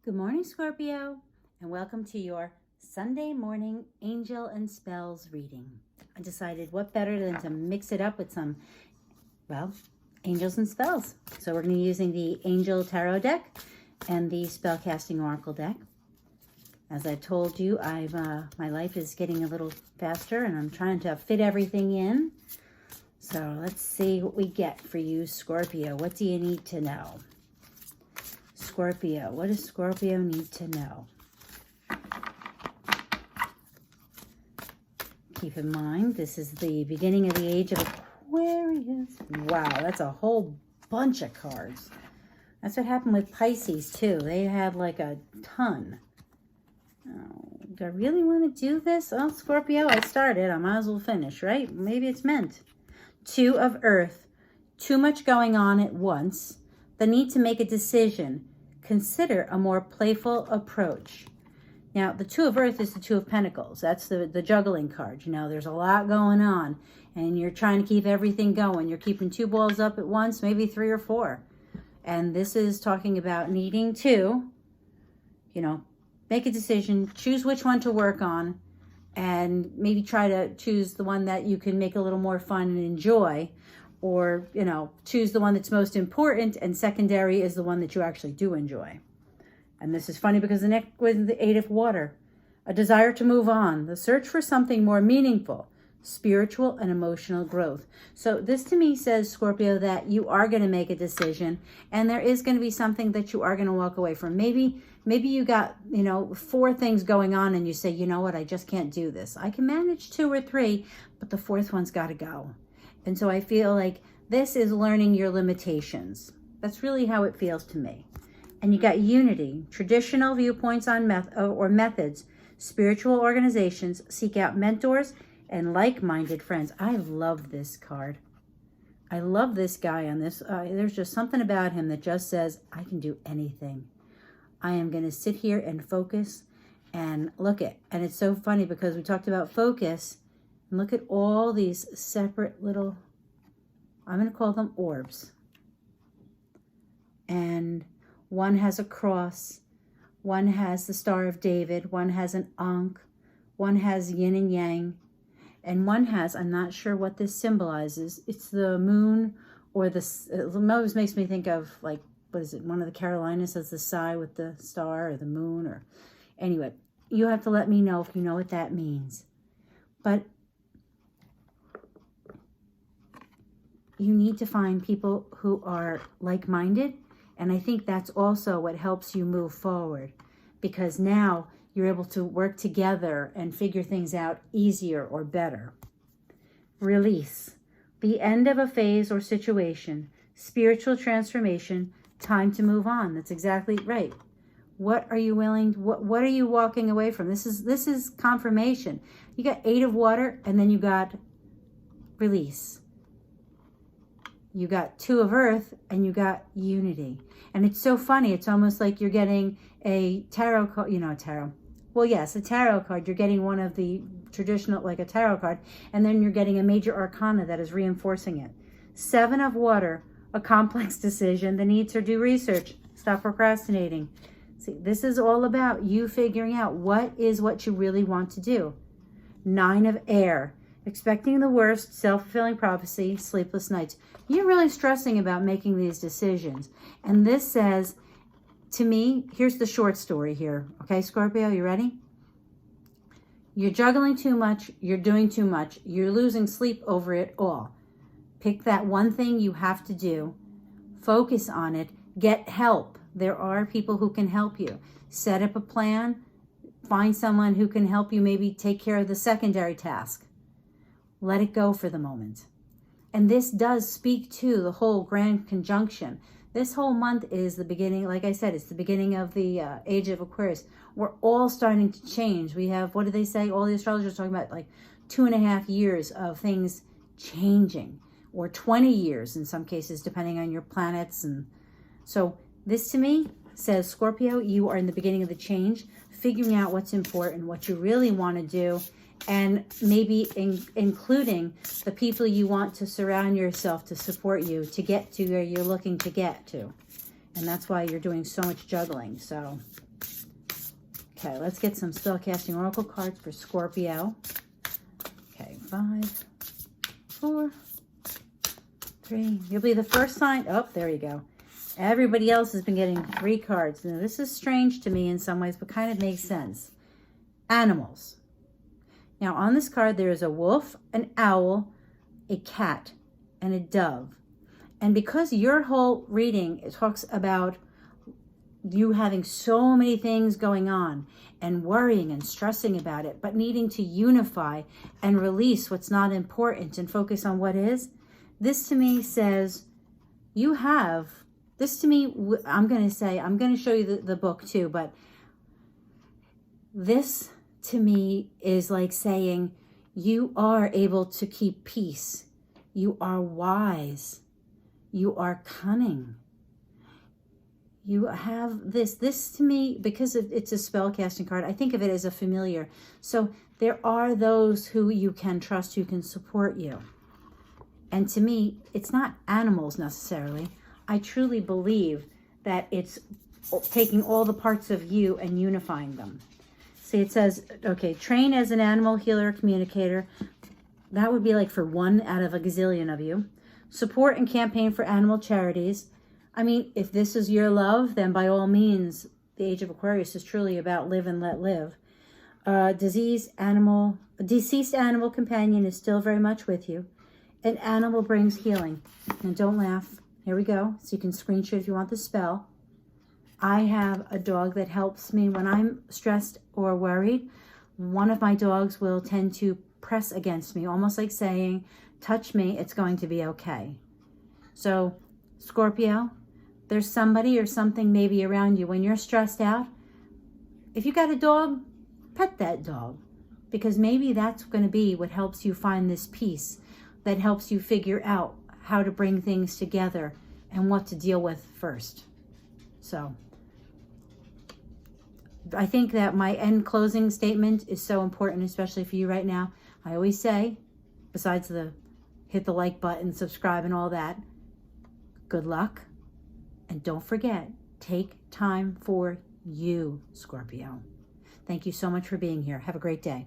Good morning, Scorpio, and welcome to your Sunday morning Angel and Spells reading. I decided what better than to mix it up with some, angels and spells. So we're going to be using the Angel Tarot deck and the Spellcasting Oracle deck. As I told you, my life is getting a little faster, and I'm trying to fit everything in. So let's see what we get for you, Scorpio. What do you need to know? Scorpio, what does Scorpio need to know? Keep in mind, this is the beginning of the age of Aquarius. Wow, that's a whole bunch of cards. That's what happened with Pisces, too. They had like a ton. Oh, do I really want to do this? Oh, Scorpio, I started. I might as well finish, right? Maybe it's meant. Two of Earth. Too much going on at once. The need to make a decision. Consider a more playful approach. Now, the Two of Earth is the Two of Pentacles. That's the juggling card. You know, there's a lot going on, and you're trying to keep everything going. You're keeping two balls up at once, maybe three or four. And this is talking about needing to, make a decision, choose which one to work on, and maybe try to choose the one that you can make a little more fun and enjoy. Or, choose the one that's most important, and secondary is the one that you actually do enjoy. And this is funny because the next was the Eight of Water. A desire to move on. The search for something more meaningful. Spiritual and emotional growth. So this to me says, Scorpio, that you are going to make a decision. And there is going to be something that you are going to walk away from. Maybe you got, four things going on and you say, you know what, I just can't do this. I can manage two or three, but the fourth one's got to go. And so I feel like this is learning your limitations. That's really how it feels to me. And you got unity, traditional viewpoints on methods, spiritual organizations, seek out mentors, and like-minded friends. I love this card. I love this guy on this. There's just something about him that just says, I can do anything. I am going to sit here and focus and look at. And it's so funny because we talked about focus. And look at all these separate little, I'm going to call them orbs. And one has a cross. One has the Star of David. One has an Ankh. One has yin and yang. And one has, I'm not sure what this symbolizes. It's the moon or it always makes me think of like, what is it? One of the Carolinas has the sigh with the star or the moon or anyway, you have to let me know if you know what that means. But you need to find people who are like-minded. And I think that's also what helps you move forward, because now you're able to work together and figure things out easier or better. Release. The end of a phase or situation. Spiritual transformation. Time to move on. That's exactly right. What are you willing, what are you walking away from? This is confirmation. You got Eight of Water, and then you got release. You got Two of Earth, and you got unity. And it's so funny. It's almost like you're getting a tarot card, tarot. Well, yes, a tarot card. You're getting one of the traditional, like a tarot card, and then you're getting a major arcana that is reinforcing it. Seven of Water, a complex decision, the need to do research, stop procrastinating. See, this is all about you figuring out what you really want to do. Nine of Air, expecting the worst, self-fulfilling prophecy, sleepless nights. You're really stressing about making these decisions. And this says, to me, here's the short story here. Okay, Scorpio, you ready? You're juggling too much. You're doing too much. You're losing sleep over it all. Pick that one thing you have to do. Focus on it. Get help. There are people who can help you. Set up a plan. Find someone who can help you maybe take care of the secondary task. Let it go for the moment. And this does speak to the whole grand conjunction. This whole month is the beginning, like I said, it's the beginning of the age of Aquarius. We're all starting to change. We have, what do they say? All the astrologers are talking about like 2.5 years of things changing, or 20 years in some cases, depending on your planets. And so this to me says, Scorpio, you are in the beginning of the change, figuring out what's important, what you really want to do, and maybe including the people you want to surround yourself to support you to get to where you're looking to get to. And that's why you're doing so much juggling. So Okay, let's get some Spellcasting Oracle cards for Scorpio. Okay, 5, 4, 3. You'll be the first sign. Oh, there you go. Everybody else has been getting 3 cards. Now, this is strange to me in some ways, but kind of makes sense. Animals. Now, on this card, there is a wolf, an owl, a cat, and a dove. And because your whole reading, it talks about you having so many things going on and worrying and stressing about it, but needing to unify and release what's not important and focus on what is, this to me says you have, this to me, I'm going to show you the book too, but this to me is like saying you are able to keep peace. You are wise. You are cunning. You have this to me, because it's a spellcasting card, I think of it as a familiar. So there are those who you can trust, who can support you. And to me, it's not animals necessarily. I truly believe that it's taking all the parts of you and unifying them. See, it says, okay, train as an animal healer, communicator. That would be like for 1 out of a gazillion of you. Support and campaign for animal charities. I mean, if this is your love, then by all means, the Age of Aquarius is truly about live and let live. Deceased animal companion is still very much with you. An animal brings healing. And don't laugh. Here we go. So you can screenshot if you want the spell. I have a dog that helps me when I'm stressed or worried. One of my dogs will tend to press against me, almost like saying, touch me, it's going to be okay. So, Scorpio, there's somebody or something maybe around you. When you're stressed out, if you got a dog, pet that dog. Because maybe that's going to be what helps you find this peace, that helps you figure out how to bring things together and what to deal with first. So, I think that my end closing statement is so important, especially for you right now. I always say, besides the hit the like button, subscribe and all that, good luck. And don't forget, take time for you, Scorpio. Thank you so much for being here. Have a great day.